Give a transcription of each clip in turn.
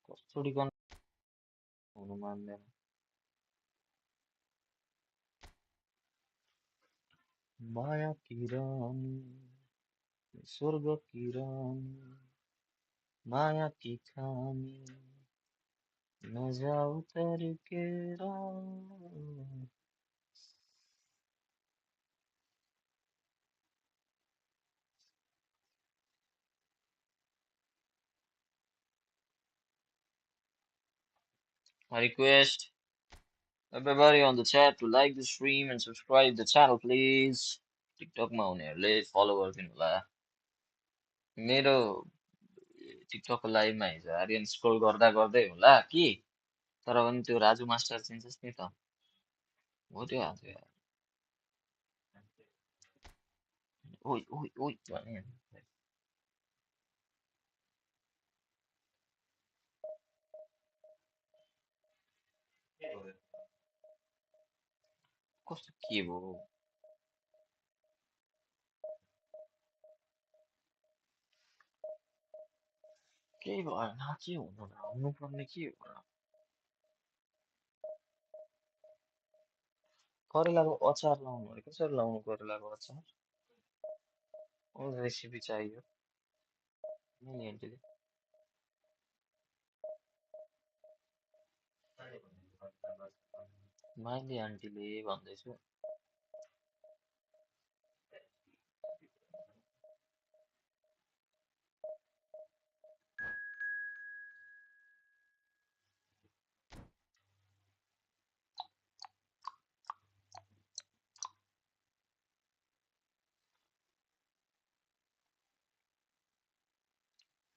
कसरी गर्न हुनु मान्दैन माया किरण स्वर्ग किरण माया की खानी नजाऊ तर्केर I request everybody on the chat to like the stream and subscribe the channel please. TikTok मा हुनेहरूले फलो गरिदिनु होला मेरो टिकटक को लाइभमा हिजो आर्यन स्क्रोल गर्दा गर्दै होला कि तर पनि त्यो राजु मास्टर चिन्छस् नि त हो त्यो हाल्थ्यो यार ओइ ओइ ओइ भने कस्तो के भयो केही भएन के हुनु र हुनुपर्ने के हो र करेलाको अचार लाउनु अरे कसरी लाउनु करेलाको अचार रेसिपी चाहियो नि आन्टीले माइली आन्टीले भन्दैछु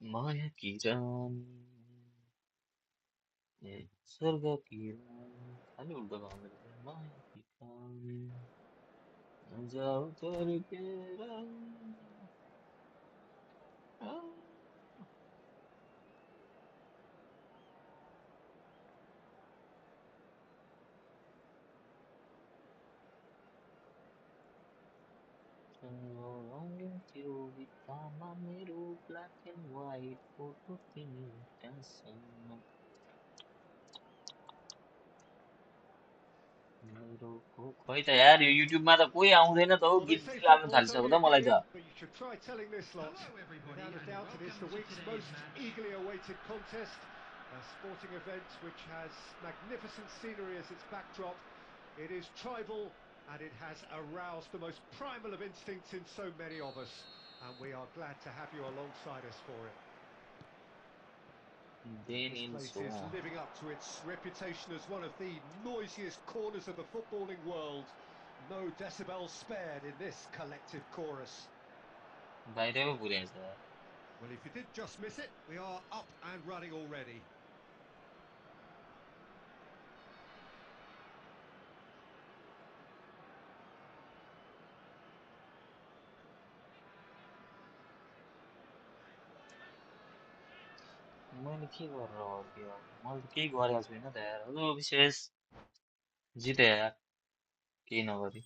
माया किरण ए स्वर्ग किरण खालि उल्टो गाउँदै रहेछ माया किरण जाऊ तर्केर त्यो भित्तामा मेरो ब्ल्याक एन्ड व्हाइट फोटो तिमी त्यहाँसम्म मेरो खै त यार यो युट्युबमा त कोही आउँदैन त हौ गीत लाग्न थालिसक्यो त मलाई त But you should try telling this lot. Without a doubt, it is the week's most eagerly awaited contest. A sporting event which has magnificent scenery as its backdrop. It is tribal and it has aroused the most primal of instincts in so many of us. And we are glad to have you alongside us for it. This place is living up to its reputation as one of the noisiest corners of the footballing world. No decibels spared in this collective chorus. बाहिरै पो पुर्याएछ Well, if you did just miss it, we are up and running already. मैले के गरेर अर्कियो मैले त केही गरेको छुइनँ त यार हेलो विशेष जिते यार केही नगरी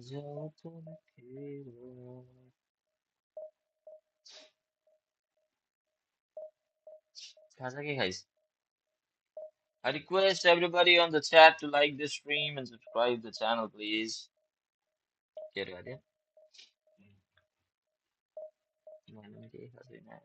जाऊ तर्केर खाजा के खाइस् I request everybody on the chat to like this stream and subscribe the channel please के अरे अरे मैले पनि केही खाएको छुइनँ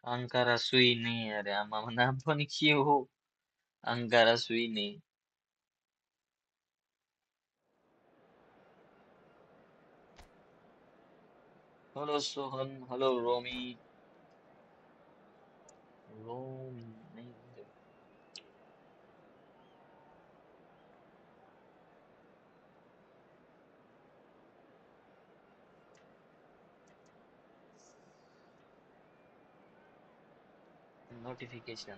अङ्कारा सुइने अरे आमामा नाम पनि के हो Ankara सुइने Hello Sohan, hello Romy. Romy, नहीं दे. Notification.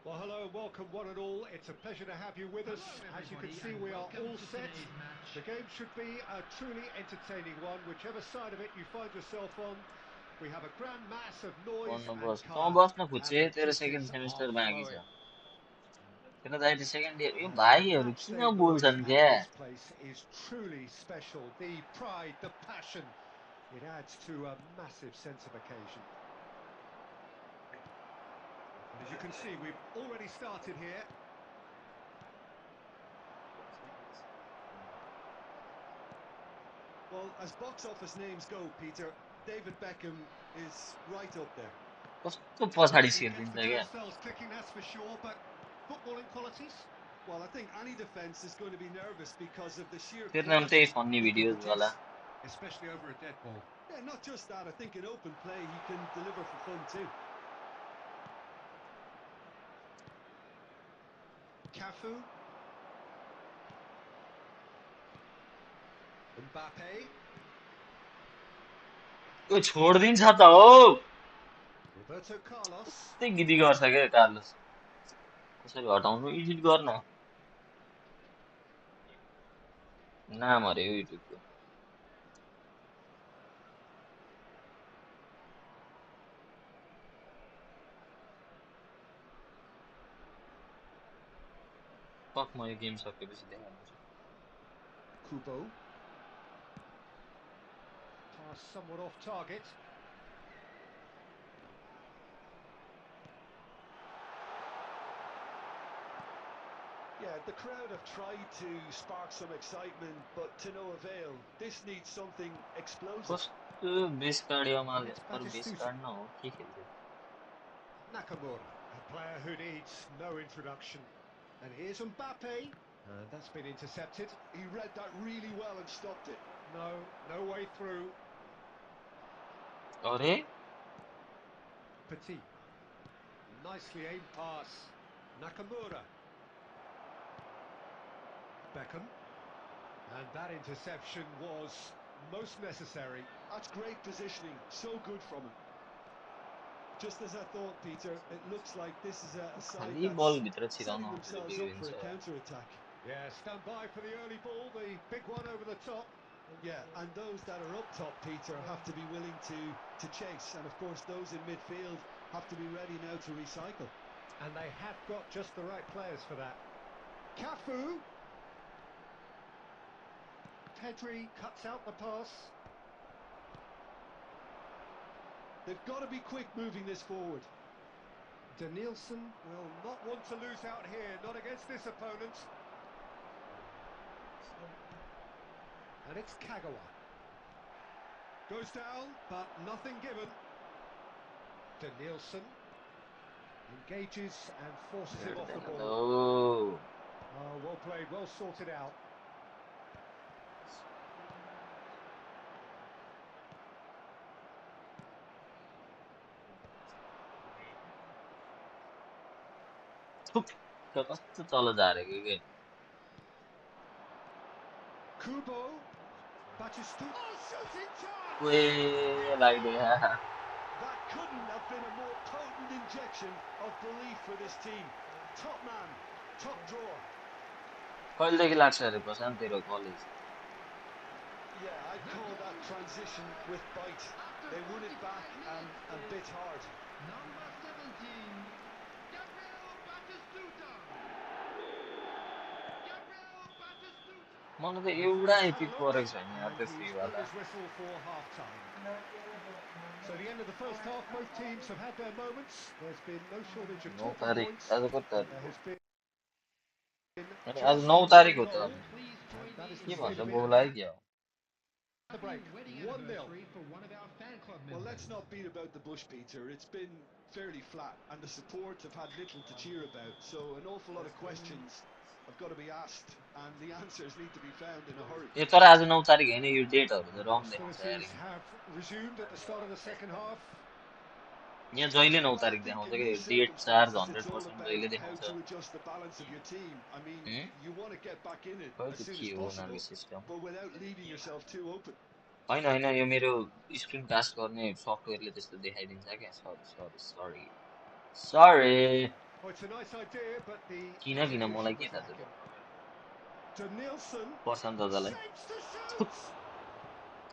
Well, hello and welcome one and all. It's a pleasure to have you with us. As you can see, we are all set. The game should be a truly entertaining one, whichever side of it you find yourself on. We have a grand mass of noise कौन and बस तो colour, बस ना and पूछे the तेरे juices second are semester में आगे flowing. जा तेरा दाई सेकंड ईयर यो And भाई the और match day किन noise बोल्छन् at क्या this place is truly special. The pride, the passion, it adds to a massive sense of occasion. As you can see, we've already started here. Well, as box office names go, Peter, David Beckham is right up there. कस्तो पछाडि He gets छिर्दिन्छ the क्या turnstiles clicking, that's for sure, but footballing qualities? Well, I think any defence is going to be nervous because of the sheer तेरो नाम class त्यही फन्नी he can videos वाला produce. Especially over a dead ball. Yeah, not just that. I think in open play he can deliver for fun too. Cafu. Mbappe. त्यो छोडिदिन्छ त हो Roberto Carlos. त्यस्तै गिदी गर्छ क्या कार्लोस कसरी हटाउनु एडिट गर्न नाम अरे यो युट्युबको पक म यो गेम सकेपछि देखाइदिन्छु Kubo. Pass somewhat off target. Yeah, the crowd have tried to spark some excitement, but to no avail. This needs something explosive. कस्तो बेस काट्योमा And it's अरू बेस Batistuta. काट्न हो के खेल्थ्यो Nakamura, a player who needs no introduction. And here's Mbappe. That's been intercepted. He read that really well and stopped it. No way through. अरे Petit. Nicely aimed pass. Nakamura. Beckham. And that interception was most necessary. That's great positioning. So good from him. Just as I thought, Peter, it looks like this is a side खाली that's बलभित्र छिराउन setting मात्रै themselves up for बिग्रिन्छ a यार counter-attack. Yeah, stand by for the early ball, the big one over the top. Yeah, and those that are up top, Peter, have to be willing to chase. And of course, those in midfield have to be ready now to recycle. And they have got just the right players for that. Cafu. Pedri cuts out the pass. They've got to be quick moving this forward. Danielson will not want to lose out here, not against this opponent. And it's Kagawa. Goes down, but nothing given. Danielson engages and forces him off the भेट्दैन त ball. हो Oh, well played, well sorted out. थुक त्यो कस्तो तल झारेको के Kubo. Batistuta. Oh, shooting chance! ओए लाग्दैन That couldn't have been a more potent injection of belief for this team. Top man, top drawer. कहिलेदेखि लाग्छ अरे प्रशान्त तेरो college Yeah, I'd call that transition with bite. They won it back and bit hard. Number 17, Gabriel Batistuta. Gabriel Batistuta. मलाई त The एउटा referee's had a epic look, परेको छैन यार and त्यो he's blown फ्रीवाला his whistle for half-time. So the end of the first half, both teams have had their moments. There's been no shortage of 9 talking Tariq points. आज कति Tariq There हो has been अनि आज chances 9 for Tariq one हो त goal, अनि and that is the के state भन्छ of it. बोलाइ क्या हो The break, Wedding 1-0. anniversary for one of our fan club members. Well, let's not beat about the bush, Peter. It's been fairly flat, and the support have had little to cheer about. So an awful lot of questions have got to be asked, and the answers need to be found in a hurry. यो तर आज 9 तारिक हैन यो डेटहरु त रङ देखाउँछ यार Hostilities have resumed at the start of the second half. यहाँ जहिले 9 Well, I तारिक think देखाउँछ in के these date charge circumstances, it's all 100% about जहिले how देखाउँछ to adjust the balance of your team. I mean, you want to get back in it खै as त्यो soon के as हो possible, उनीहरुको system but without leaving yourself too open. हैन हैन यो मेरो screen cast गर्ने सफ्टवेयरले त्यस्तो देखाइदिन्छ क्या सरी Oh, it's a nice idea, but the किन मलाई execution के was थाहा lacking. त्यो Danielson पर्छन् दादालाई shapes to shoot.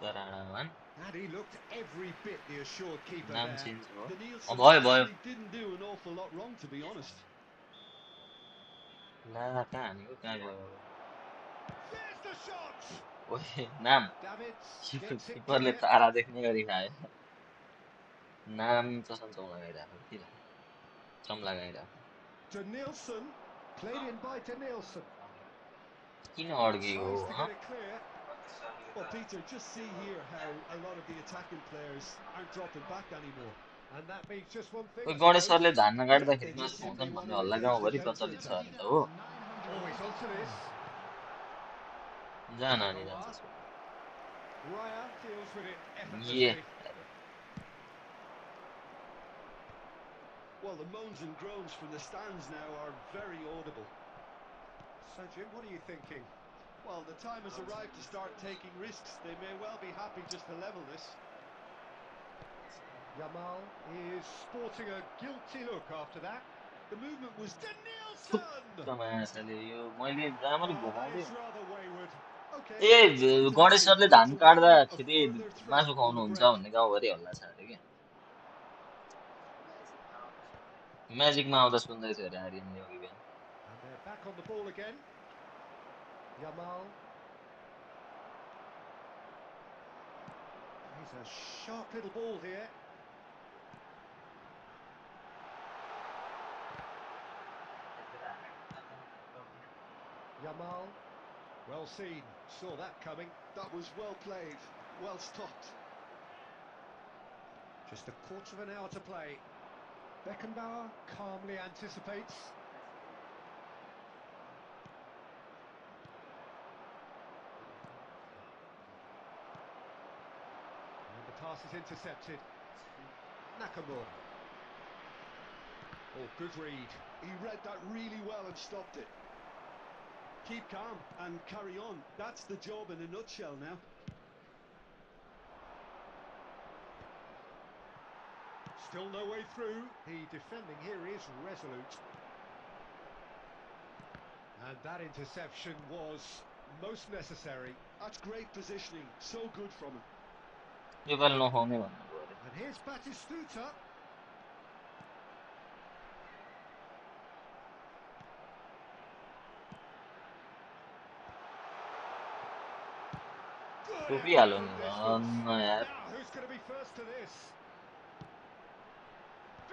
चराडामान And he looked every bit the assured keeper नाम there. चेन्ज भयो Danielson भयो actually didn't do an awful lot wrong, to be honest. ला कहाँ हानेको कहाँ गयो There's the shot. ओए नाम Davids gets it किपरले clear. तारा देख्ने गरी खायो नाम चम लगाइरहेको किन चम लगाइरहेको Danielson played in by Danielson. किन अड्केको Tries to हो get it clear. Well, Peter, just see here how a lot of the attacking players aren't dropping back anymore. And that means just one thing. कोही to गणेशहरूले note. धान्न काट्दाखेरि They मासु just खुवाउँछन् simply भन्ने want to हल्ला replace गाउँभरि the प्रचलित छ counter-attack. अरे त हो Oh, he's onto this. जहाँ नानी जान्छ Raya deals with it A effortlessly. Well, the moans and groans from the stands now are very audible. So, Jim, what are you thinking? Well, the time has arrived to start taking risks. They may well be happy just to level this. Yamal is sporting a guilty look after that. The movement was Danielson! माछाले यो मैले राम्ररी Oh, that घुमाउँदै is rather wayward. Okay, A fantastic गणेशहरूले goal धान to win a काट्दाखेरि further threat मासु on the खुवाउनुहुन्छ break. भन्ने गाउँभरि हल्ला छ अरे क्या म्याजिकमा आउँदा सुन्दै थियो अरे आर्यनले अघि बिहान And they're back on the ball again. Yamal. He's a sharp little ball here. Yamal. Well seen. Saw that coming. That was well played, well stopped. Just a quarter of an hour to play. Beckenbauer calmly anticipates. And the pass is intercepted. Nakamura. Oh, good read. He read that really well and stopped it. Keep calm and carry on. That's the job in a nutshell now. Still no way through. The defending here is resolute. And that interception was most necessary. That's great positioning. So good from him. यो पालि नखाउने भन्नुभयो अरे And here's Batistuta. Good टोपिहाल्यो effort नि from distance. धन्न यार Now who's going to be first to this?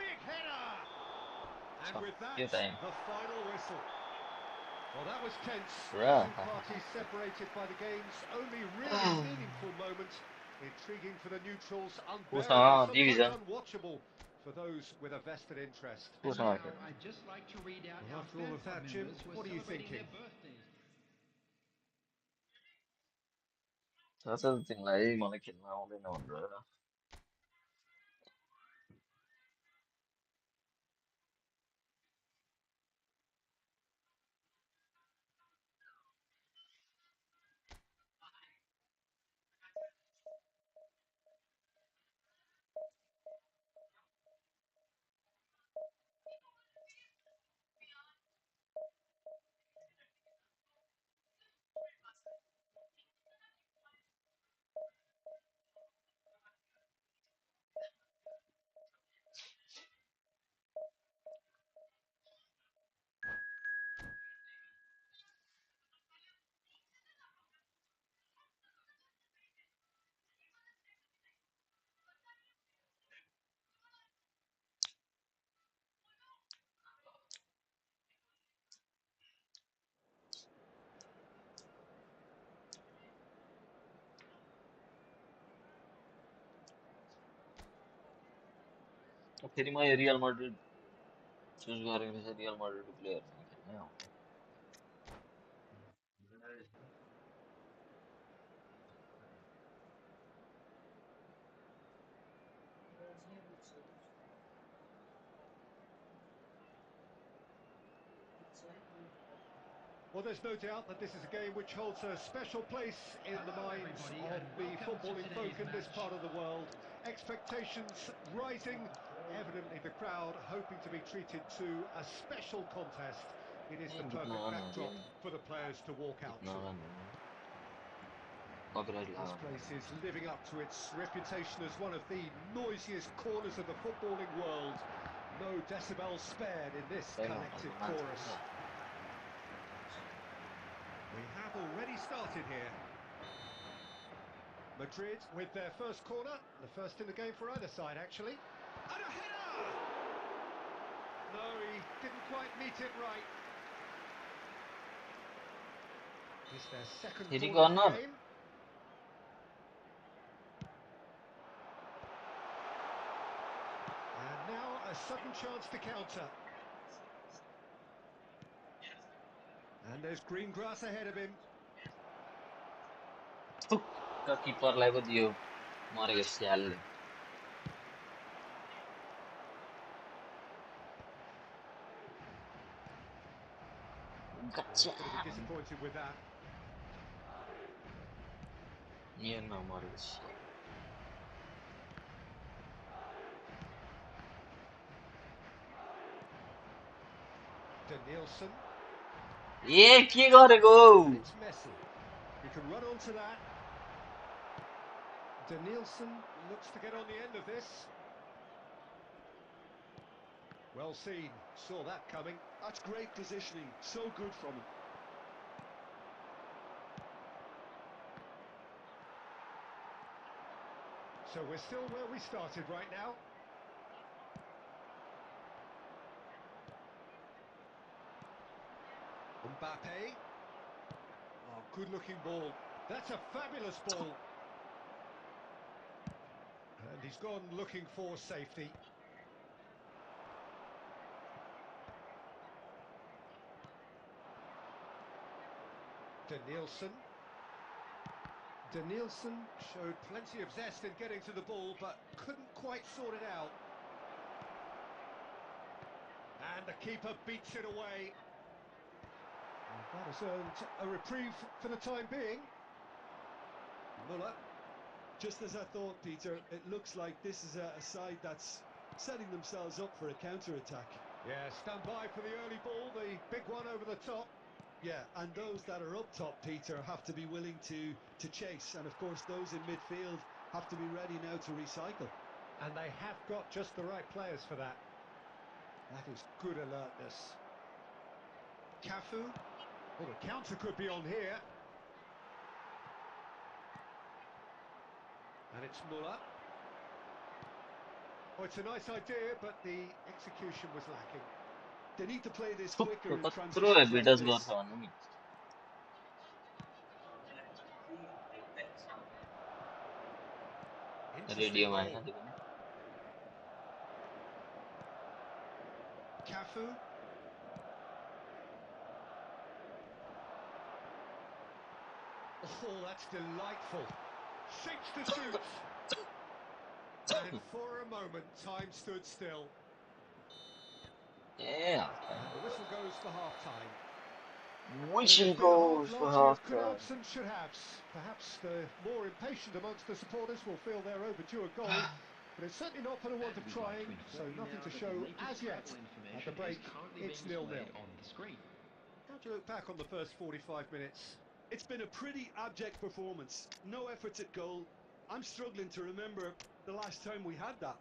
Big header. And with that, Good aim. the final whistle. Well, that was tense. Right. Two parties separated by the game's only really meaningful moment. Intriguing for the neutrals, unbearable, division. sometimes unwatchable for those with a vested interest. कोसँग Now, खेल्नु I'd just like to read out Well, our after all fan of that, club Jim, members who are what are you celebrating thinking? their birthdays. थाहा छ तिमीलाई मलाई खेल्न आउँदैन भनेर फेरि म यो रियल माड्रिड चुज गरेको रहेछ रियल माड्रिडको प्लेयरसँग खेल्ने हो Well, there's no doubt that this is a game which holds a special place in the minds of the footballing folk in this part of the world. Expectations rising, evidently the crowd hoping to be treated to a special contest. It is the जित्न perfect आउनु backdrop for the players to walk out जित्न to. आउनु copyright This लगाउनु place is living up to its reputation as one of the noisiest corners of the footballing world. No decibels spared in this collective chorus. We have already started here. Madrid with their first corner, the first in the game for either side actually. And a header! No, he didn't quite meet it right. It's their second फेरि corner of the corner game. And now a sudden chance to counter. And there's green grass ahead of him. किपरलाई पो दियो मरेको स्यालले He's going to be disappointed with that. नियरमा मरेको स्याल Danielson. ए के गरेको And it's Messi. He can run onto that. Danielson looks to get on the end of this. Well seen, saw that coming. That's great positioning, so good from him. So we're still where we started right now. Mbappe. Oh, good-looking ball. That's a fabulous ball. And he's gone looking for safety. Danielson. Danielson showed plenty of zest in getting to the ball, but couldn't quite sort it out. And the keeper beats it away. And that has earned a reprieve for the time being. Muller. Just as I thought, Peter, it looks like this is a side that's setting themselves up for a counter-attack. Yeah, stand by for the early ball, the big one over the top. Yeah, and those that are up top, Peter, have to be willing to chase. And of course, those in midfield have to be ready now to recycle. And they have got just the right players for that. That is good alertness. Cafu. Well, the counter could be on here. And it's Muller. Oh, it's a nice idea, but the execution was lacking. They need to play this quicker in कत्रो transitions like habits गर्छ this. भन्नु नि Interesting रेडियोमा ball. होइन त्यो पनि Cafu. Oh, that's delightful. Shapes to shoot. And for a moment, time stood still. A And the whistle goes for half-time. Whistle It's been a half goes for largely of half could-haves time. and should-haves. Perhaps the more impatient amongst the supporters will feel they're overdue a goal, but it's certainly not for the want of trying, so nothing to show as yet. At the break, it's 0-0. on the screen. How do you look back on the first 45 minutes? It's been a pretty abject performance. No efforts at goal. I'm struggling to remember the last time we had that.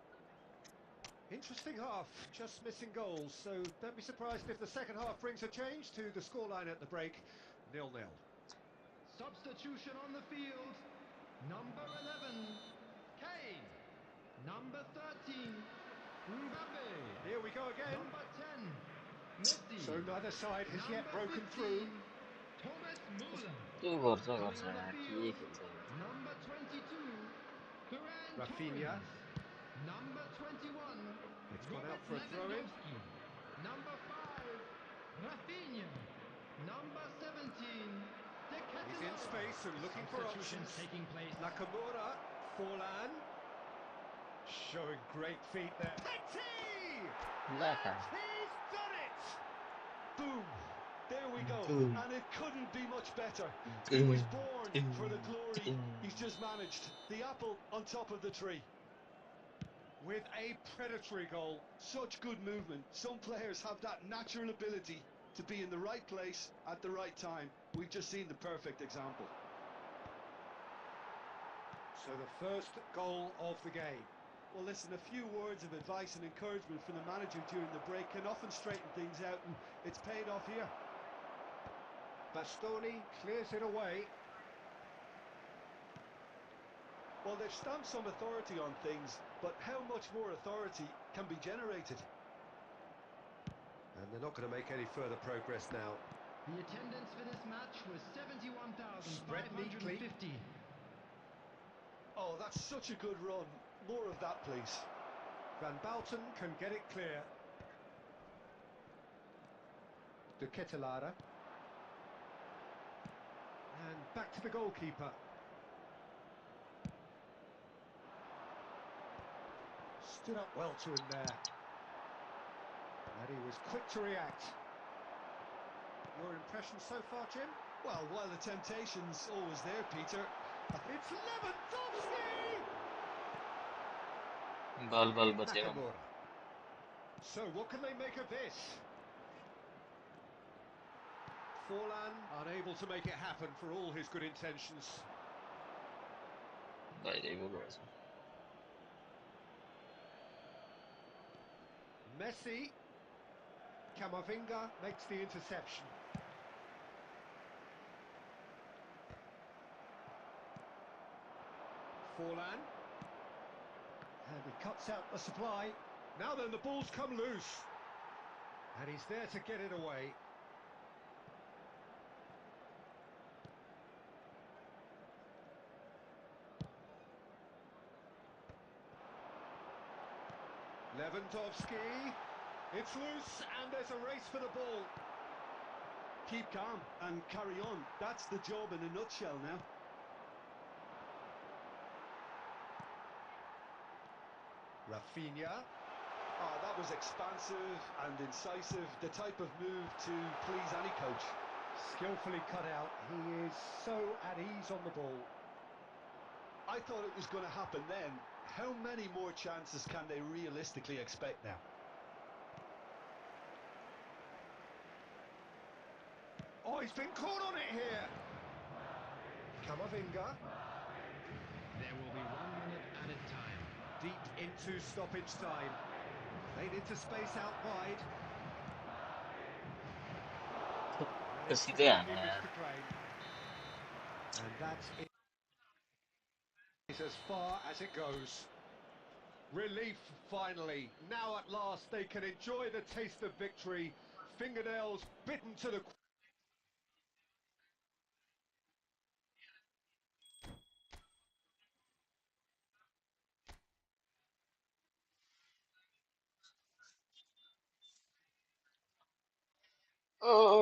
Interesting half, just missing goals, so don't be surprised if the second half brings a change to the scoreline at the break. 0-0. Substitution on the field. Number 11, Kane. Number 13, Mbappe. Here we go again. Number 10, Messi. So neither side has yet Number broken 15, through. Thomas Muller. त्यो गर्छ Coming गर्छ on the यार के field, खेल्छ यो number 22, Ferran Rafinha. Torres. Number 21, The for a throw-in. Lewandowski. Number 5, Rafinha. Number 17, De He's in Ketelaere. space and looking for Substitutions options. taking place. Nakamura, Forlan. Showing great feet there. Petty! Laka. And he's done it! Boom! There we go. Boom. And it couldn't be much better. He Boom. was born for the glory. Boom. He's just managed. The apple on top of the tree. With a predatory goal. Such good movement. Some players have that natural ability to be in the right place at the right time. We've just seen the perfect example. So the first goal of the game. Well, listen, a few words of advice and encouragement from the manager during the break can often straighten things out, and it's paid off here. Bastoni clears it away. Well, they've stamped some authority on things, but how much more authority can be generated? And they're not going to make any further progress now. The attendance for this match was Spread neatly. 71,550. Oh, that's such a good run. More of that, please. Van Bouten can get it clear. De Ketelaere. And back to the goalkeeper. Stood up well to him there. And he was quick to react. Your impression so far, Jim? Well, while the temptation's always there, Peter. It's Lewandowski! Bal bal बचे हम. Nakamura. So, what can they make of this? Forlan unable to make it happen for all his good intentions. भाई देखो थोड़ा सा. Messi. Camavinga makes the interception. Forlan. And he cuts out the supply. Now then, the ball's come loose. And he's there to get it away. Lewandowski. It's loose, and there's a race for the ball. Keep calm and carry on. That's the job in a nutshell now. Rafinha. Oh, that was expansive and incisive, the type of move to please any coach. Skillfully cut out. He is so at ease on the ball. I thought it was going to happen then. How many more chances can they realistically expect now? Oh, he's been caught on it here. Camavinga. There will be 1 minute added time. Deep into stoppage time. Played into space out wide. And it's सीधे clear आना image यार. to claim. And that is as far as it goes. Relief, finally. Now at last they can enjoy the taste of victory. Fingernails bitten to the... Oh.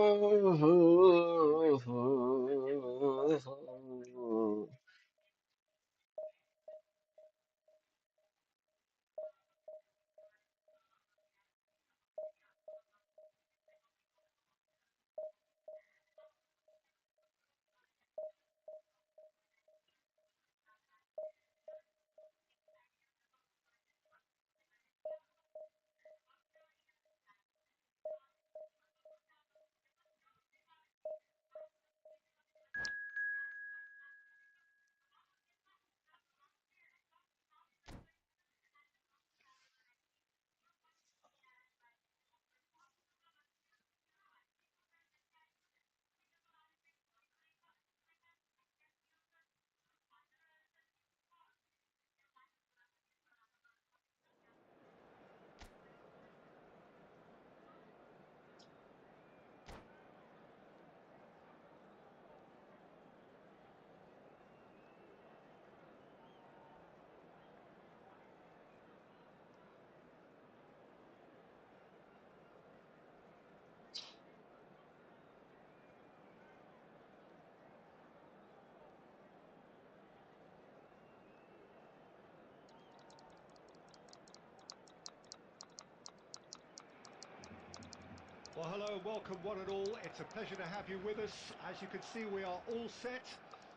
Well, hello and welcome one and all. It's a pleasure to have you with us. As you can see, we are all set.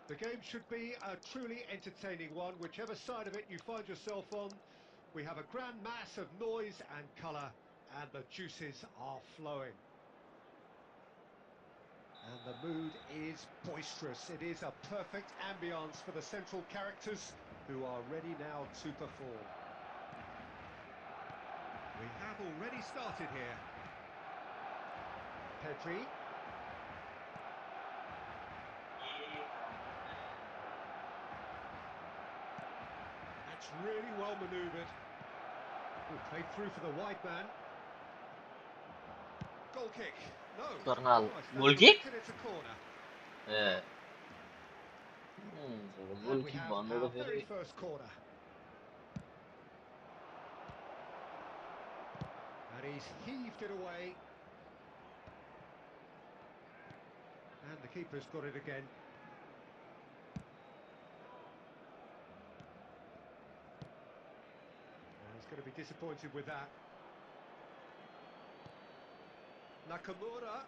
The game should be a truly entertaining one, whichever side of it you find yourself on. We have a grand mass of noise and colour, and the juices are flowing. And the mood is boisterous. It is a perfect ambience for the central characters who are ready now to perform. We have already started here. Pedri. That's really well manoeuvred. Played through for the wide man. Goal kick. No. Tornado. Christ, Goal that's kick? correct and it's a corner. Goal And we kick have band our होगा very फिर first corner. And he's heaved it away. And the keeper's got it again. And he's going to be disappointed with that. Nakamura.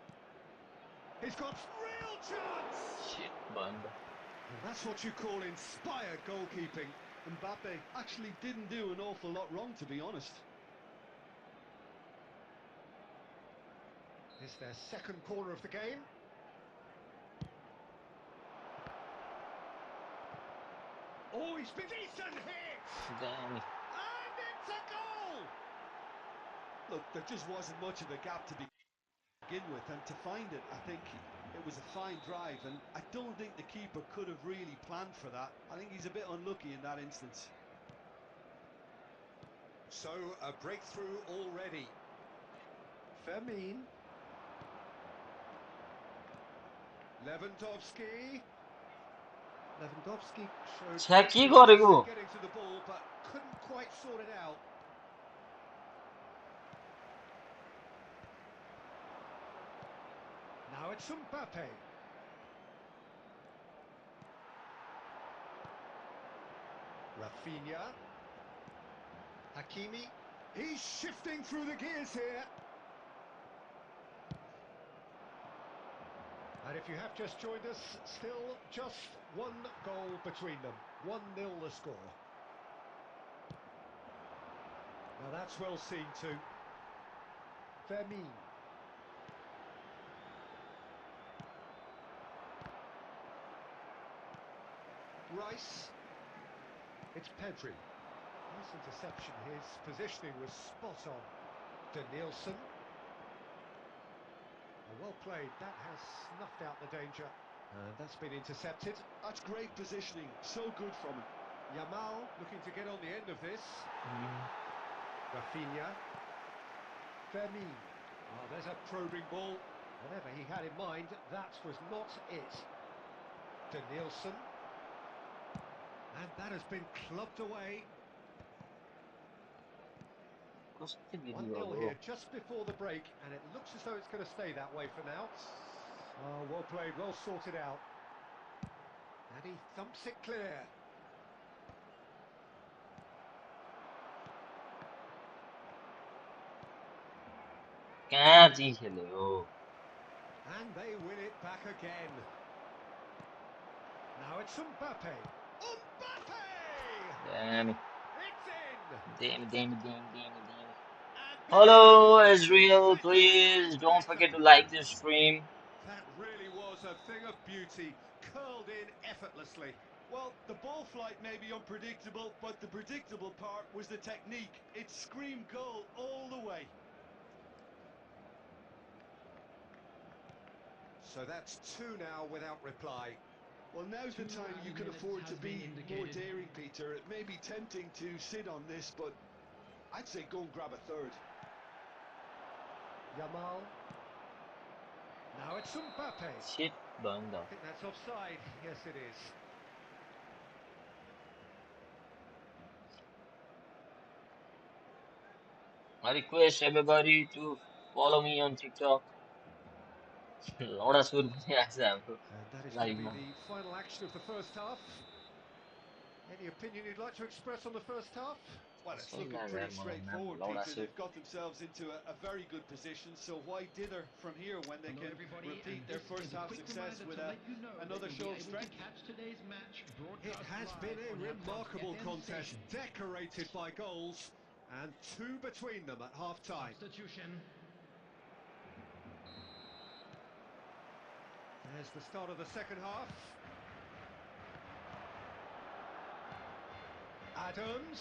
He's got real chance! shit band. And that's what you call inspired goalkeeping. Mbappe actually didn't do an awful lot wrong, to be honest. It's their second corner of the game. Oh, he's been decent hit! Damn. And it's a goal! Look, there just wasn't much of a gap to begin with, and to find it, I think it was a fine drive, and I don't think the keeper could have really planned for that. I think he's a bit unlucky in that instance. So, a breakthrough already. Fermin. Lewandowski. Lewandowski showed Çeki success गरेको in getting to the ball, but couldn't quite sort it out. Now it's Mbappe. Rafinha. Hakimi. He's shifting through the gears here. And if you have just joined us, still just one goal between them. 1-0 the score. Now that's well seen too. Fermin. Rice. It's Pedri. Nice interception. His positioning was spot on. Danielson. Well played. That has snuffed out the danger. And that's been intercepted. That's great positioning. So good from him. Yamal looking to get on the end of this. Rafinha. Fermin. Oh, there's a probing ball. Whatever he had in mind, that was not it. Danielson. And that has been clubbed away. कस्तो 1-0 गिरी हो here just before the break, and it looks as though it's going to stay that way for now. Oh, well played, well sorted out. And he thumps it clear. कहाँ चाहिँ खेल्यो And they win it back again. Now it's Mbappe. Mbappe! Damn it. It's in! Damn it, damn it, damn it, damn it, damn it. And Hello, this is Israel. Please don't spectacular. forget to like this stream. That really was a thing of beauty, curled in effortlessly. Well, the ball flight may be unpredictable, but the predictable part was the technique. It screamed goal all the way. So that's two now without reply. Well, now's the time you can afford to be more daring, Peter. It may be tempting to sit on this, but I'd say go and grab a third. Yamal. Now it's Mbappe. Shit, banda. I think that's offside. Yes, it is. I request everybody to follow me on TikTok. Laura Sur पनि आएको छ हाम्रो And that is going to be लाइभमा the final action of the first half. Any opinion you'd like to express on the first half? Well, it's सही looking लाग्यो pretty यार मलाई नाम straightforward, लौडा Peter. छु They've got themselves into a very good position, so why dither from here when they Hello can everybody, repeat and their this first is a half quick success reminder with to let you know that another you'll show be of able to strength? catch today's match It broadcast has been live a on your club's remarkable FM contest, station. decorated by goals, and two between them at half-time. Substitution. There's the start of the second half. Adams,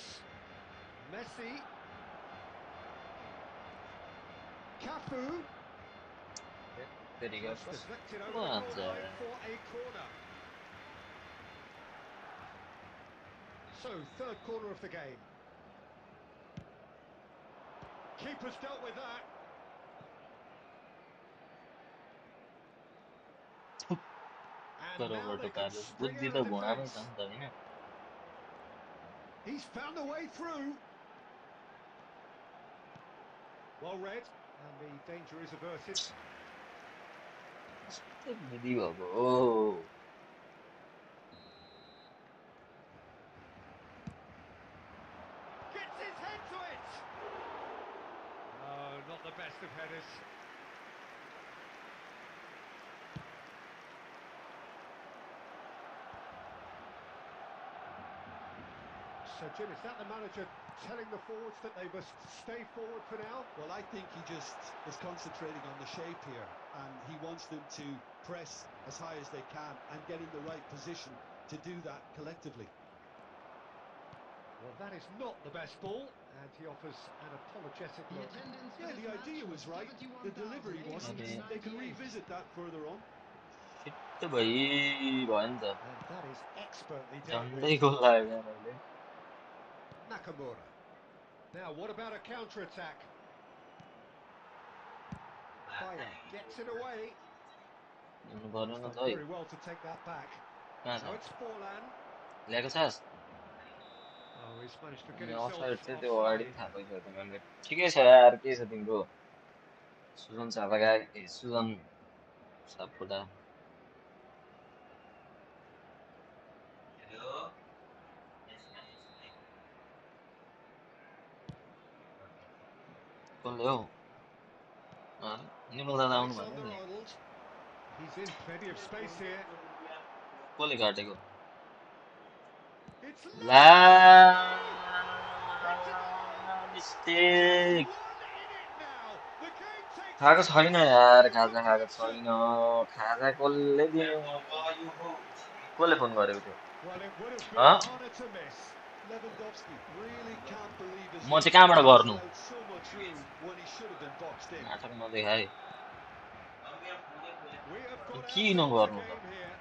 Messi, Cafu, फेरि गयो just deflected कस्तो over the goal हान्छ line for a corner. So, third corner of the game. Keeper's dealt with that. And तर now over they त can पार्यो spring बुद्धि out त of घुँडामै defence. छ नि त होइन He's found a way through. Well read, and the danger is averted. कस्तो बुद्धि भएको हो Gets his head to it. Oh, not the best of headers. So, Jim, is that the manager telling the forwards that they must stay forward for now? Well, I think he just is concentrating on the shape here, and he wants them to press as high as they can and get in the right position to do that collectively. Well, that is not the best ball, and he offers an apologetic The look. attendance for Yeah, this the match idea was right. The delivery wasn't. They can 71,898. revisit that further on. छिट्टो भयो नि त And that is expertly dealt with. झन्डै गोल लाग्यो यार अहिले Nakamura. Now, what about a counter-attack? Bayer gets it away. हुनु पर्यो He's नि done त है very well to take that back. कहाँ Now छ it's Forlan. ल्याएको छस् Oh, he's managed to get अनि himself अफसाइड थियो त्यो अगाडि offside. पनि थाहा पाइसक्यो त मैले ठिकै छ यार के छ तिम्रो सुजन चापागा सुजन सापकोटा कसले हौ निमल दादा आउनु भएन नि Alexander-Arnold. He's in plenty of space here. कसले काटेको It's ला Lewandowski! Heads it in! Mistake There's one in it now. The game takes खाएको its छैन यार खाजा decisive खाएको direction. छैन खाजा कसले दियो कसले फोन गरेको थियो Well, it would have been uh harder to miss. Lewandowski really can't believe his म luck. चाहिँ कहाँबाट He's गर्नु allowed so much room when he should have been boxed in. नाटक नदेखाए We have got के ourselves a नगर्नु त game here.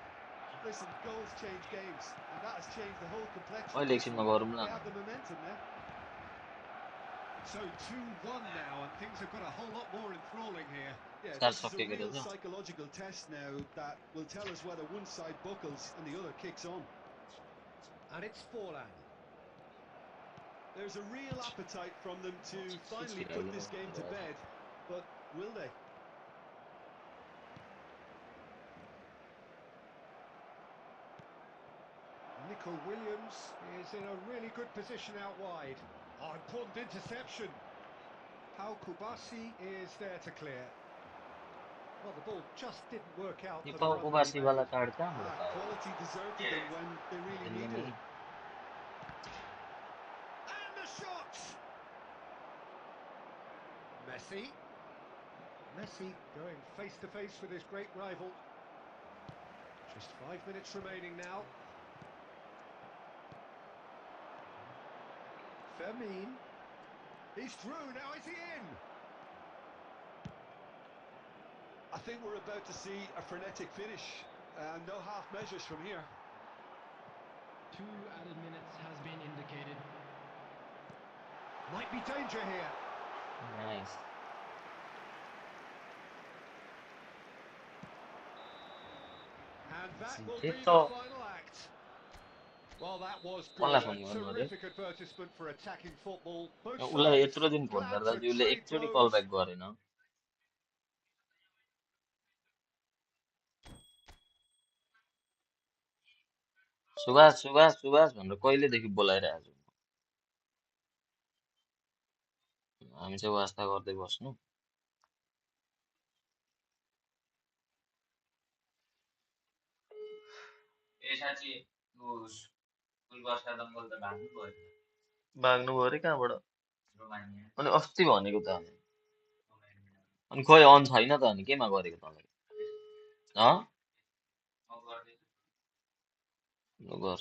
Listen, goals change games, and that has changed the whole complexion अहिले of this एकछिनमा one. गरौँ न They have the momentum now. So 2-1 now, and things have got a whole lot more enthralling here. Yeah, चार this is a सकिएको real रहेछ psychological test now that will tell us whether one side buckles and the other kicks on. And it's Forlan. There's a real appetite from them to finally put this game to bed, but will they? Nico Williams is in a really good position out wide. Oh, important interception. Pau Kubasi is there to clear. Well, the ball just didn't work out yo for the run टाउको that he बासीवाला made. Card कहाँबाट पायो Quality deserted them when they really यसले needed नै it. And the shot! Messi. Messi going face to face with his great rival. Just 5 minutes remaining now. Fermin. He's through, now is he in? I think we're about to see a frenetic finish. No half measures from here. 2 added minutes has been indicated. Might be danger here. Nice And that will के be त the final act. Well, that was कसलाई good. Phone A गर्नु अरे terrific advertisement for attacking football. Both उसलाई sides यत्रो दिन phone glad गर्दा to चाहिँ उसले trade एकचोटि कल blows. ब्याक गरेन सुभाष सुभाष सुभाष भनेर कहिलेदेखि बोलाइरहेको छु हामी चाहिँ वास्ता गर्दै बस्नु। भाग्नु भयो अरे कहाँबाट? अनि अस्ति भनेको त हामी। अनि खोइ अन छैन त अनि केमा गरेको तँलाई? लु गर।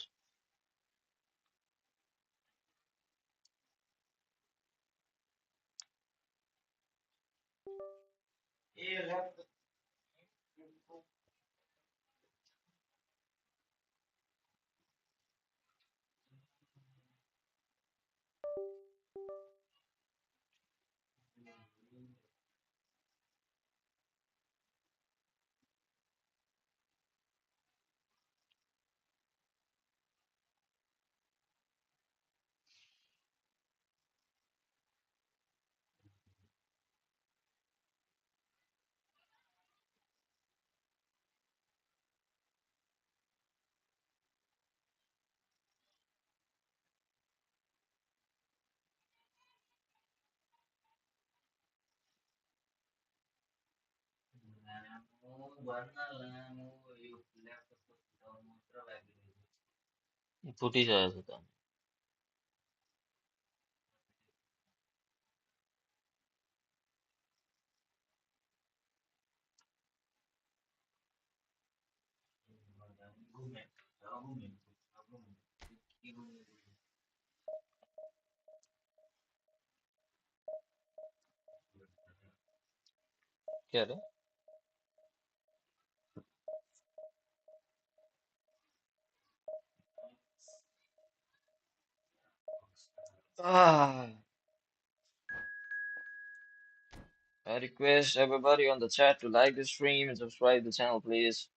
फुटिसकेको छ त। के अरे? I request everybody on the chat to like the stream and subscribe the channel, please.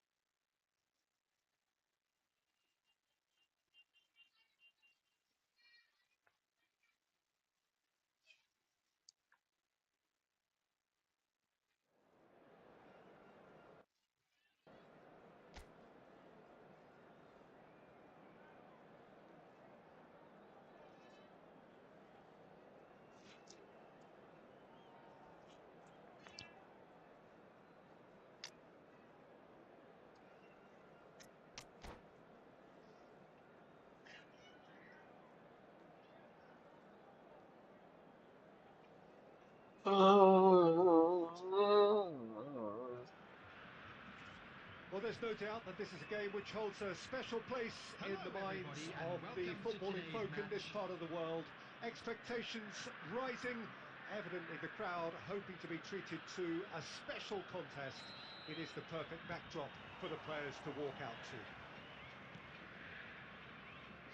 Well, there's no doubt that this is a game which holds a special place in the minds of the footballing folk in this part of the world. Expectations rising, evidently the crowd hoping to be treated to a special contest. It is the perfect backdrop for the players to walk out to.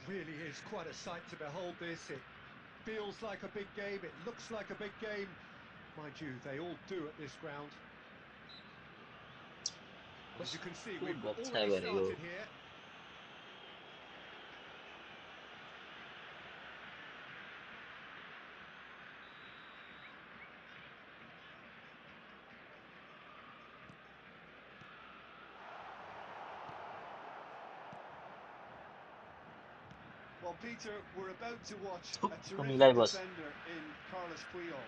Really is quite a sight to behold this. It feels like a big game, it looks like a big game. Mind you, they all do at this ground. As you can see, we've already started here. Well, Peter, we're about to watch a terrific defender in Carlos Puyol.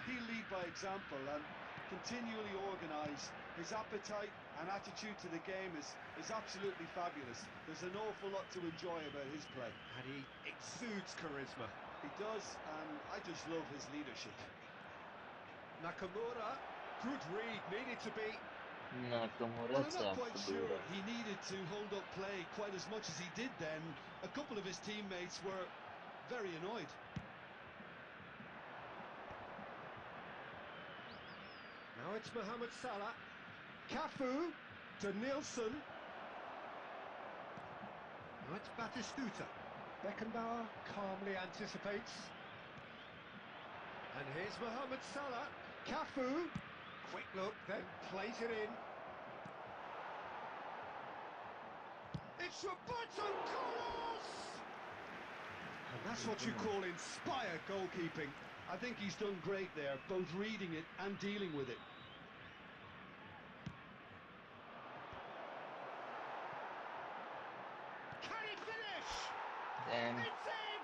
He'll lead by example and continually organise. His appetite and attitude to the game is absolutely fabulous. There's an awful lot to enjoy about his play. And he exudes charisma. He does, and I just love his leadership. Nakamura, good read, needed to be. Well, I'm not quite sure he needed to hold up play quite as much as he did then. A couple of his teammates were very annoyed. Now it's Mohamed Salah. Cafu to Nielsen. Now it's Batistuta. Beckenbauer calmly anticipates. And here's Mohamed Salah. Cafu. Quick look, then plays it in. It's Roberto Carlos! And that's what you call inspired goalkeeping. I think he's done great there, both reading it and dealing with it. Can he finish? Damn. It's in!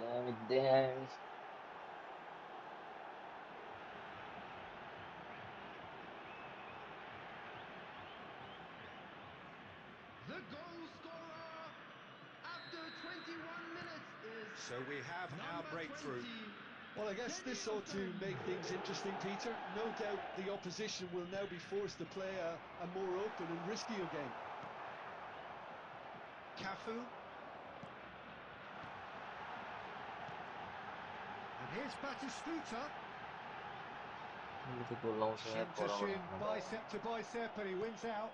Damn it, damn it. The goal scorer after 21 minutes is So we have our number breakthrough. 20. Well, I guess this ought to make things interesting, Peter. No doubt the opposition will now be forced to play a more open and riskier game. Cafu. And here's Batistuta. Shin to shin, bicep to bicep, and he wins out.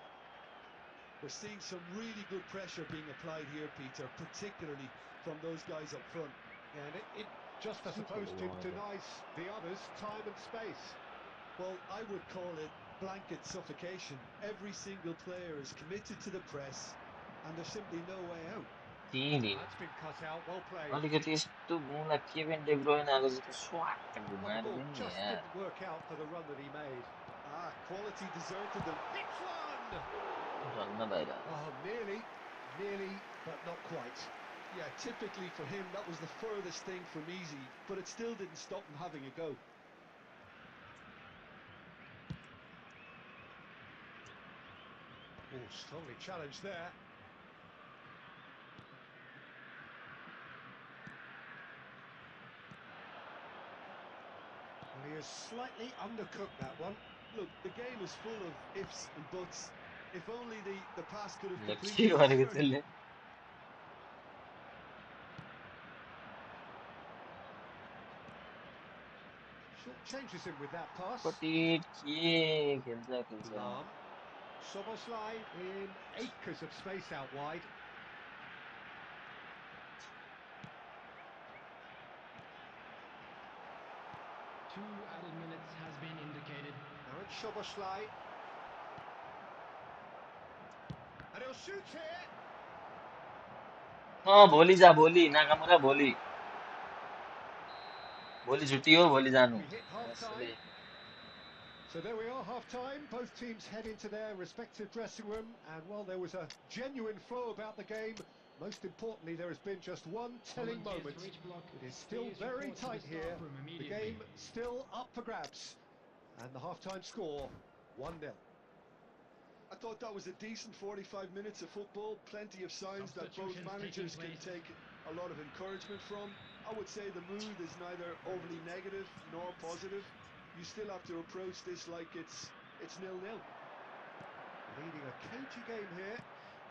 We're seeing some really good pressure being applied here, Peter, particularly from those guys up front. Yeah, and it just, I suppose, denies the others time and space. Well, I would call it blanket suffocation. Every single player is committed to the press, and there's simply no way out. That's been cut out, well played. अलिकति यस्तो घुम्ला Kevin day ब्रुयन आएको जस्तो स्वाट Well, the घुमाएर ball दिने just यार didn't work out for the run that he made. Quality deserted them. It's one! झन्न बाहिर Oh, nearly, but not quite. Yeah, typically for him, that was the furthest thing from easy, but it still didn't stop him having a go. Oh, strongly challenged there. Well, he has slightly undercooked that one. Look, the game is full of ifs and buts. If only the pass could have लक्ष्य completed गरेको his त्यसले Short changes him with that pass. कति के खेल्छ Lam. Soboslai in acres of space out wide. Two added minutes has been indicated. Now it's Soboslai. And he'll shoot here. भोलि जा भोलि Nakamura भोलि भोलि छुट्टी हो भोलि जानु We hit half-time. So there we are, half-time. Both teams head into their respective dressing room, and while there was a genuine flow about the game, most importantly, there has been just one telling moment. It is still very tight here. The game still up for grabs, and the half-time score 1-0. I thought that was a decent 45 minutes of football. Plenty of signs that both managers can take a lot of encouragement from. I would say the mood is neither overly negative nor positive. You still have to approach this like it's 0-0. Leading a cagey game here.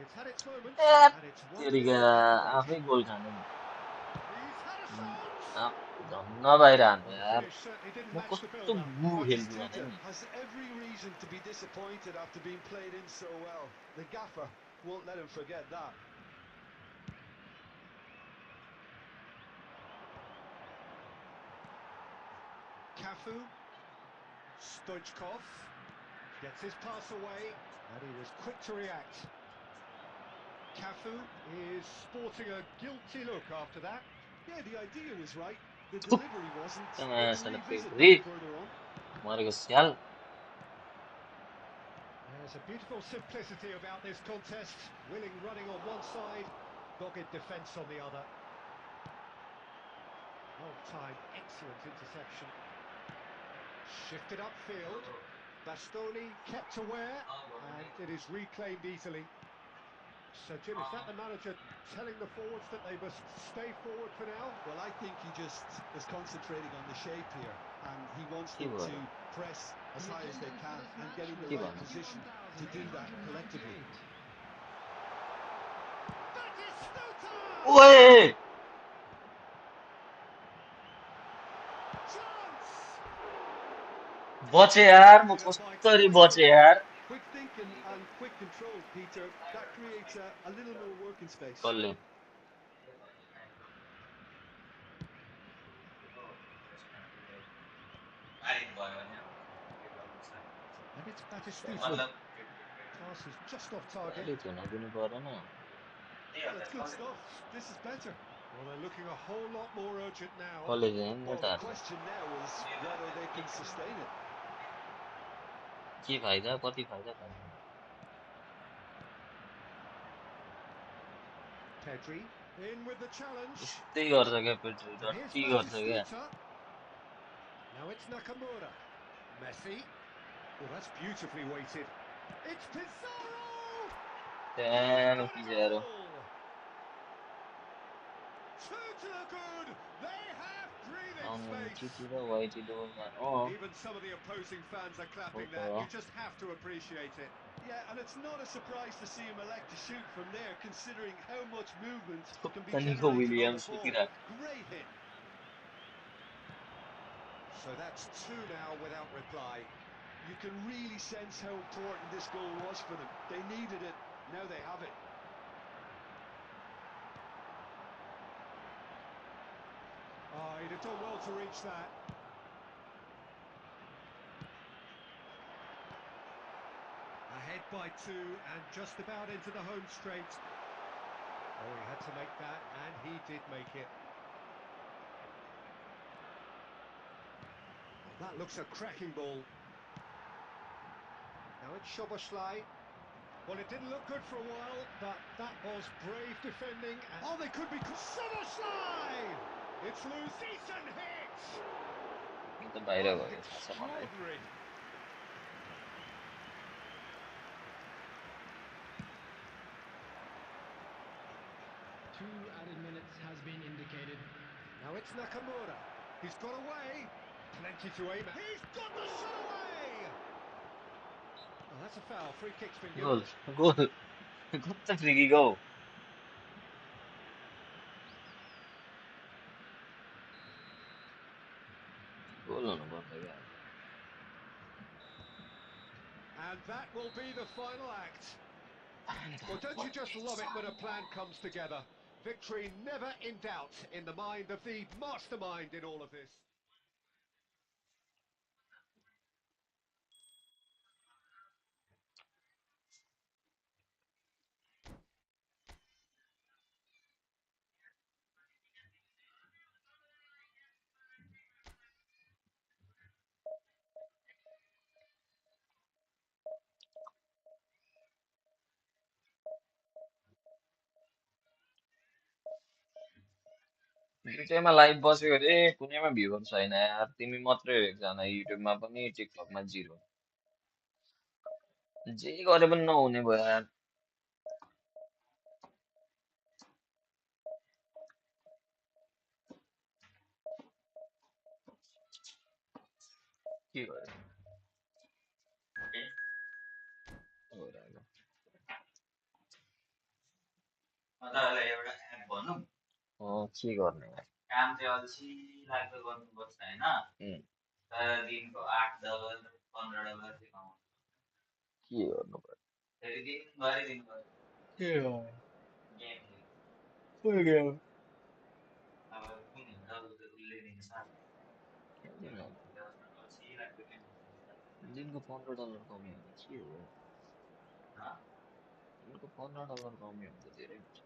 It's had its moments, A and it's 1-0 तेरिका at the आफै break. गोल खाने He's had a shot! धन्न बाहिर हान्नु Well, the यार finish certainly didn't म match the कस्तो build-up. गु खेल्छु भने Batistuta नि has every reason to be disappointed after being played in so well. The gaffer won't let him forget that. Cafu, Stoichkov gets his pass away, and he was quick to react. Cafu is sporting a guilty look after that. Yeah, the idea was right. The delivery wasn't. साला They'll revisit फेरि that further on. मरेको स्याल There's a beautiful simplicity about this contest. Willing running on one side, dogged defence on the other. Long-time, excellent interception. Shifted upfield. Bastoni kept aware, and it is reclaimed easily. So, Jim, is that the manager telling the forwards that they must stay forward for now? Well, I think he just is concentrating on the shape here, and he wants them to press as high as they can and get in the right position to do that collectively. ओए बचे यार म कसरी बचे यार Quick thinking and quick control, Peter. That creates a little more working space. कसले And it's Batistuta. Pass is just off target. अहिले त्यो नदिनु परेन Well, it's good stuff. This is better. Well, they're looking a whole lot more urgent now. कसले चाहिँ Well, नेता the question now is whether they can sustain it. के फाइदा कति फाइदा फाइदा Pedri in with the challenge. यस्तै गर्छ क्या पेट्री And here's रट्टी गर्छ क्या Batistuta. Now it's Nakamura. Messi. Oh, that's beautifully weighted. It's Pizarro! Damn, Got it fizeram. all. Two to the good. They have breathing space. Titi da Whitey do man. Oh, Even some of the opposing fans are clapping that. You oh, just have to appreciate it. Yeah, and it's not a surprise to see him elect to shoot from there, considering how much movement can be Nico generated on the Williams ball. tira. Great hit. So that's two now without reply. You can really sense how important this goal was for them. They needed it. Now they have it. Oh, he'd have done well to reach that. Ahead by two and just about into the home straight. Oh, he had to make that, and he did make it. That looks a cracking ball. Now it's Szoboszlai. Well, it didn't look good for a while, but that was brave defending. Oh, they could be... Szoboszlai! It's loose. Decent hit! Inte bayrağı Oh, var ya saçmalay. extraordinary. Two added minutes has been indicated. Now it's Nakamura. He's got away. Plenty to aim at. He's got the shot away! Oh, that's a foul. Free kick's been given. Gol. Gol. Got the free go. Gol onu bana geldi. And that will be the final act. Well, don't you just love it when a plan comes together? Victory never in doubt in the mind of the mastermind in all of this. युट्युबमा live बसेको अरे कुनैमा viewer छैन यार तिमी मात्रै हो एकजना युट्युबमा पनि टिकटकमा जिरो जे गरे पनि नहुने भयो यार के गरे भइरहेको तपाईँलाई एउटा एप भनौँ के गर्ने यार काम चाहिँ अल्छी लाग्दो गर्नुपर्छ होइन तर दिनको $8 $15 चाहिँ कमाउँछ के गर्नु पर्यो फेरि दिनभरि दिनुभयो के गर्नु गेम खेल्नु पुग्यो अब कुन हुन्छ उसले दिन्छ अल्छी लाग्दो गेम दिनको $15 कमायो भने के हो दिनको $15 कमायो भने त धेरै हुन्छ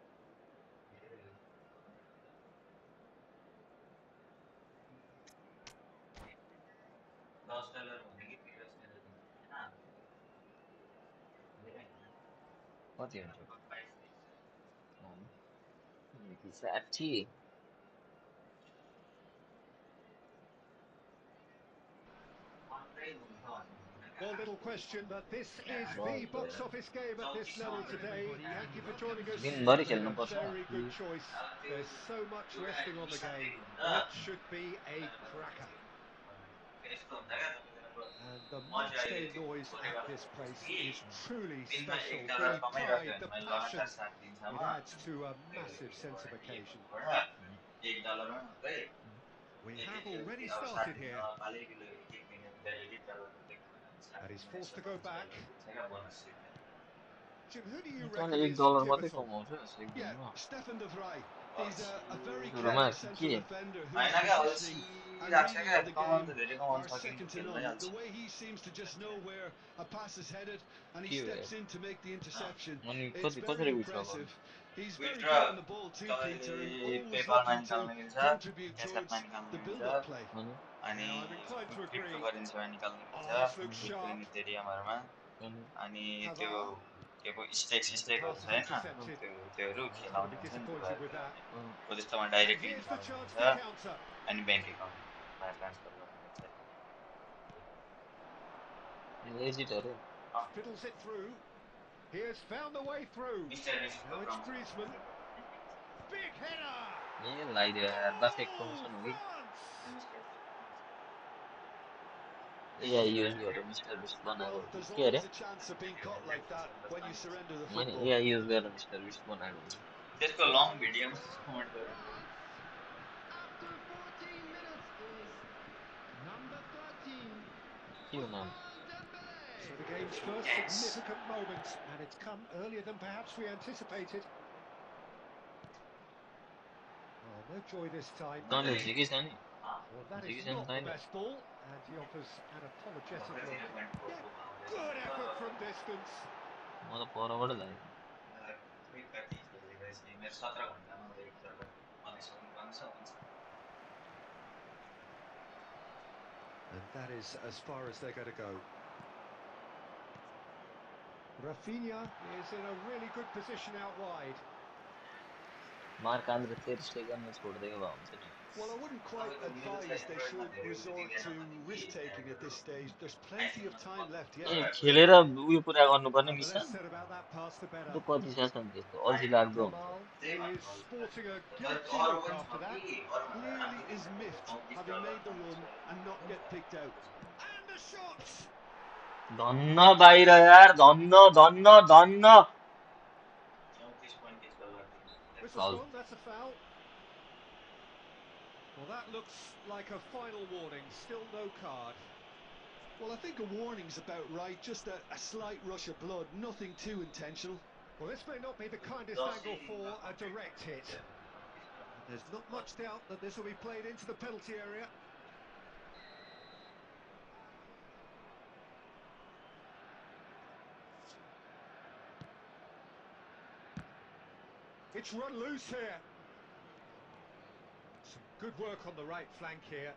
$10 भनेकै $10 दिन्छ होइन कति हुन्छ 22 साठी मात्रै हुन्छ भन्नु Well, little question, but this is the बस box भयो office game at this level today. Thank you for joining us, दिनभरि and a खेल्नुपर्छ very good choice. There's so much resting on the game. It should be a cracker. यस्तो हुन्छ क्या तपाईँको And the म चाहिँ अहिले matchday त्यो noise कोले at this गर्दा place कि is truly दिनमा special. $1 The कमाइरहेको pride, थियो the भने मैले passion, लगातार 7 दिनसम्म it adds to a massive sense of occasion. $1 मात्रै We एक have एक already अब 7 started here, दिनमा पालै किलो एक एक दिन $1 मात्रै कमाएर and 7 he's दिनमा forced to go back. $150 दिन्छ क्या bonus system Jim, who do you तैँले reckon is $1 मात्रै pivotal? कमाउँछ एक Yeah, दिनमा Stefan de Vrij. He's a very सुरुमा clever के central defender whose होइन क्या positioning अल्छी and लाग्छ reading क्या of the कमाउनु game त धेरै कमाउनु are सकिन्छ second to खेल none. भइहाल्छ The way he seems to just know where a pass is headed and he के steps in to make the interception. अनि It's very कसरी विथड्र impressive. गर्नु He's very withdraw good on the ball too, Peter, and तपाईँले always पेपालमा looking to निकाल्न मिल्छ contribute क्यासएपमा towards निकाल्न the मिल्छ build-up play. अनि Yeah, I'm inclined to crypto agree. करेन्सीमा निकाल्न मिल्छ Oh, this looks crypto sharp. इन इथेरियमहरूमा अनि त्यो Pavard. के पो स्टेक्स And the स्टेकहरू pass छ is होइन intercepted. त्योहरू Oh, he's going to खेलाउने be हुन्छ नि disappointed दुबारा with that. खेलाउने हो त्यस्तोमा And डाइरेक्टली here's the निकाल्न chance मिल्छ to counter. अनि ब्याङ्क एकाउन्टमा ट्रान्सफर गर्न मिल्छ लेजिट अरे Fiddles it through. He has found the way through. Mister beast Now को it's from Griezmann. Big header. ये लाई दिया यार बस एक Goal, प्रमोशन होगी France. मिस्टर ये यूज करो मिस्टर बिस्ट बनाएगा Well, there's क्या रे always a chance of being caught like that when you surrender the मैंने football. ये यूज करो मिस्टर बिस्ट बनाएगा त्यसको लङ भिडियो कमेन्ट गर्नु After 14 minutes is number 13, क्यों नाम Ousmane Dembele. So the game's first significant moment, and it's come earlier than perhaps we anticipated. Well, no joy this time. कौन है जिगी सन Well, that is जिगी sun not the ताइन best ball, and he offers an apologetic भर्खर look. 0.4 Yeah, को पाउँदैछ good effort from distance. म त परबाट लाई quick कति खेलेको रहेछ मेरो 17 घन्टामा एक जग्गा बनाइसक्नु पर्ने छ हुन्छ And that is as far as they're going to go. Rafinha is in a really good position out wide. Mark Andre तेर स्टेगन में छोड़ देगा वहाँ से Well, I wouldn't quite advise they should resort to risk-taking at this stage. There's plenty of time left yet. ए खेलेर उयो पुरा गर्नुपर्ने The mission less said about that pass, the better. त्यो कति सेसन त्यस्तो अल्छी लाग्दो हुन्छ Jamal त्यही is भन्नु sporting a तर guilty अरू look पनि after छ that. कि अरूभन्दा Clearly राम्रो is खेल्छ miffed 34 having made the dollar run and not get picked out. And the shot! धन्न बाहिर यार धन्न धन्न धन्न 34 पोइन्ट किच dollar Whistle's Foul. gone, that's a foul. Well, that looks like a final warning. Still no card. Well, I think a warning's about right. Just a slight rush of blood, nothing too intentional. Well, this may not be the kindest angle for a direct hit. There's not much doubt that this will be played into the penalty area. It's run loose here. Some good work on the right flank here.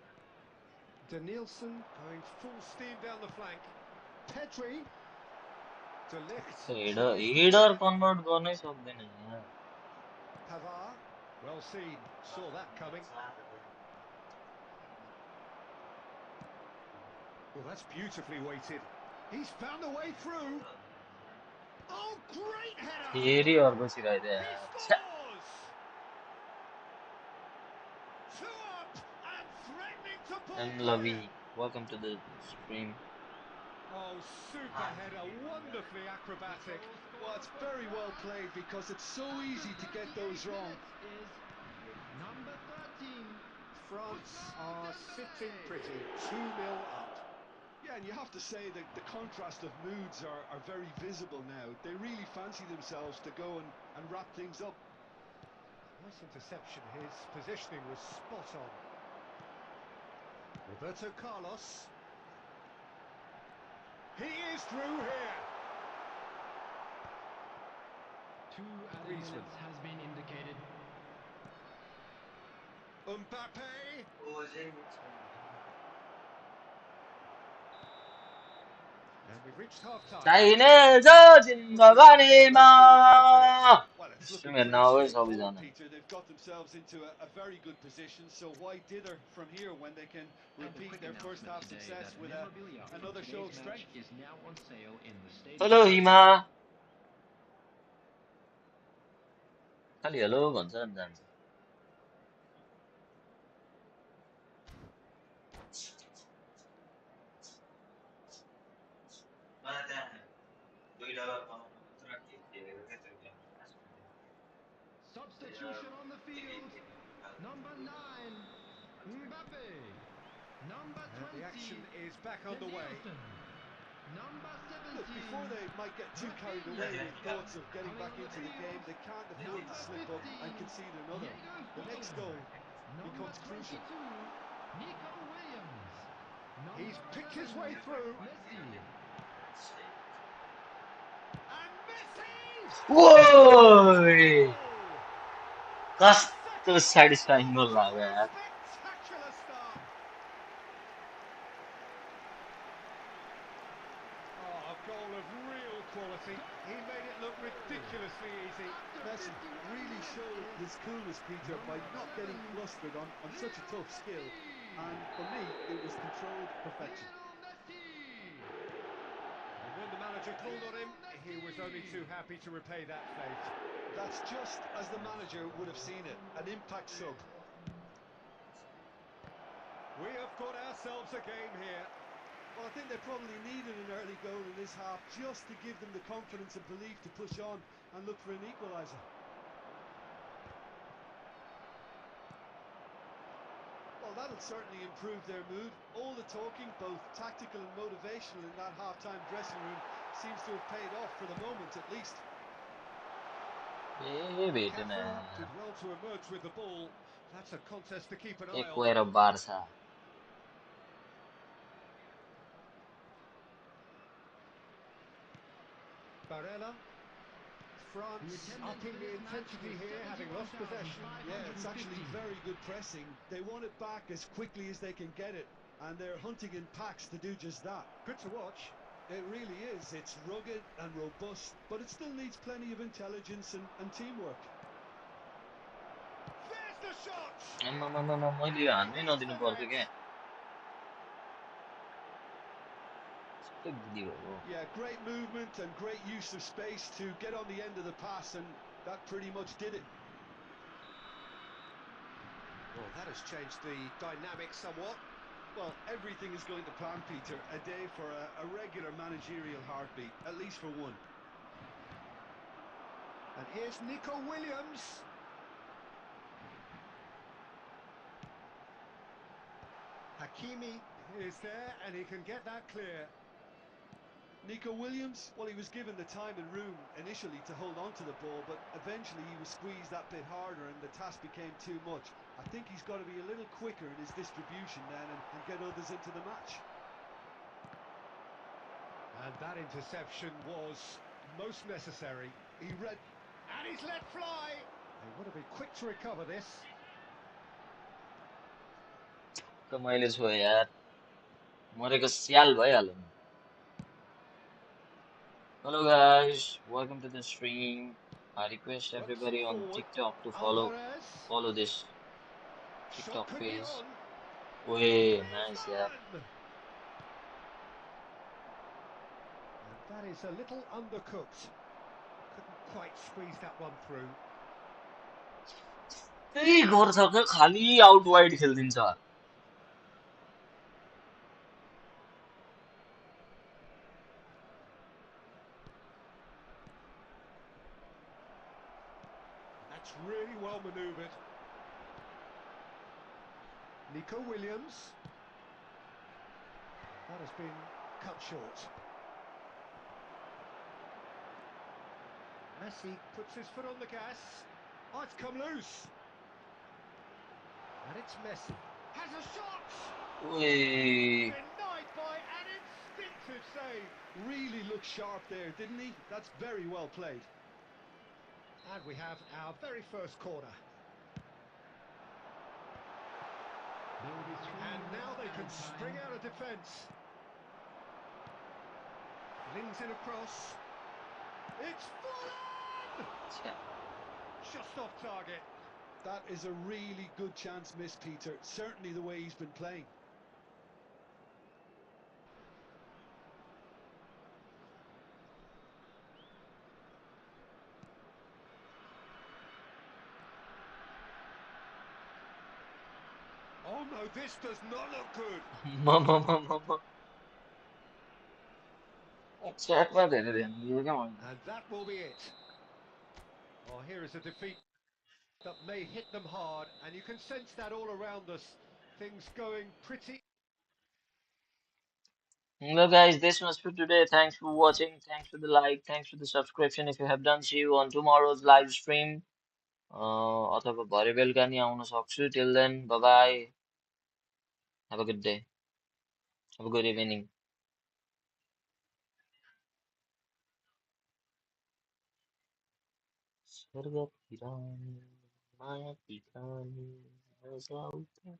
Danielson going full steam down the flank. Pedri. De Ligt header tries to header clear. Convert गर्नै सक्दैन यार Pavard. Well seen. Saw that coming. Well, that's beautifully weighted. He's found a way through. Oh, great header! फेरि अर्को सिराइदियो He यार scores! Two up and threatening to pull एम clear. लवी welcome to the stream Oh, super header, wonderfully acrobatic. Well, it's very well played because it's so easy to get those wrong. Is number 13, France are sitting pretty, 2-0 up. Yeah, and you have to say that the contrast of moods are very visible now. They really fancy themselves to go and wrap things up. Nice interception, his positioning was spot on. Roberto Carlos. He is through here. 2 added minutes has been indicated. Mbappe. And we've reached half-time. चाहिने जो जिन्दगानीमा Well, it's looking stream हेर्न pretty आऊ है straightforward, सबैजना Peter. They've got themselves into a very good position, so why dither from here when they can repeat their first half success with another show of strength? Is now on sale in the stadium. Hello Hima खालि hello भन्छ अनि जान्छ मलाई त्यहाँ $2 कमाउनु मात्र खेलेको क्या त्यो game Substitution on the field. Number 9, Mbappe. Number 20, And the action is back underway. Danielson. Number 17, Look, before they might get too carried away with thoughts of getting back into the game, they can't afford to slip up and concede another. The next goal becomes crucial. Nico Williams. He's Number picked his 11, way through. Messi. And Messi! ओइ Goal! कस्तो स्याटिस्फाइङ गोल लाग्यो यार Spectacular start. Oh, a goal of real quality. He made it look ridiculously easy. Messi really showed his coolness, Peter, by not getting flustered on such a tough skill. And for me, it was controlled perfection. And when the manager called on him. He was only too happy to repay that faith. That's just as the manager would have seen it, an impact sub. We have got ourselves a game here. Well, I think they probably needed an early goal in this half just to give them the confidence and belief to push on and look for an equaliser. Well, that'll certainly improve their mood. All the talking, both tactical and motivational in that half-time dressing room seems to have paid off for the moment at least. ये बेटे Cafu मैं did well to emerge with the ball. That's a contest to keep an eye एक on. वेर Barca Barella. France upping the intensity here, having lost possession. Yeah, it's actually very good pressing. They want it back as quickly as they can get it, and they're hunting in packs to do just that. Good to watch. It really is. It's rugged and robust, but it still needs plenty of intelligence and teamwork. There's the shot! मैले हान्नै नदिनु पर्थ्यो क्या यस्तो गिली भएको Yeah, great movement and great use of space to get on the end of the pass, and that pretty much did it. Well, that has changed the dynamic somewhat. Well, everything is going to plan, Peter. A day for a regular managerial heartbeat, at least for one. And here's Nico Williams. Hakimi is there, and he can get that clear. Nico Williams, well, he was given the time and room initially to hold on to the ball, but eventually he was squeezed that bit harder and the task became too much. I think he's got to be a little quicker in his distribution then and get others into the match. And that interception was most necessary. He read... And he's let fly! They would have been quick to recover this. त मैले छोएँ यार मरेको स्याल भइहाल्यो नि Hello guys, welcome to the stream. I request Works everybody it on forward. TikTok to Alvarez. follow this Shot TikTok could be page. on. Way nice, yeah. And that is a little undercooked. Couldn't quite squeeze that one through. त्यही गर्छ के खाली out wide खेलिदिन्छ That's really well manoeuvred. Nico Williams. That has been cut short. Messi puts his foot on the gas. Oh, it's come loose. And it's Messi. Has a shot! Way Denied by an instinctive save. Really looked sharp there, didn't he? That's very well played. And we have our very first corner. And now they can spring out of defence. Lings in across. It's full on! Just off target. That is a really good chance missed, Peter. Certainly the way he's been playing. Oh no, this does not look good. च्याटमा धेरै ध्यान दियो क्या मैले And that will be it. Oh, here is a defeat that may hit them hard, and you can sense that all around us. Things going pretty... Hello guys, this was for today. Thanks for watching. Thanks for the like. Thanks for the subscription if you have done. See you on tomorrow's live stream. अथवा भरे बेलुका नि आउन सक्छु. Till then, bye bye. Have a good day. Have a good evening. स्वर्गतिर मायाकी कहानी बजाउँथे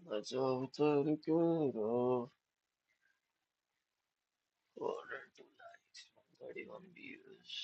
बजाउँथे कुरो order to likes 31 views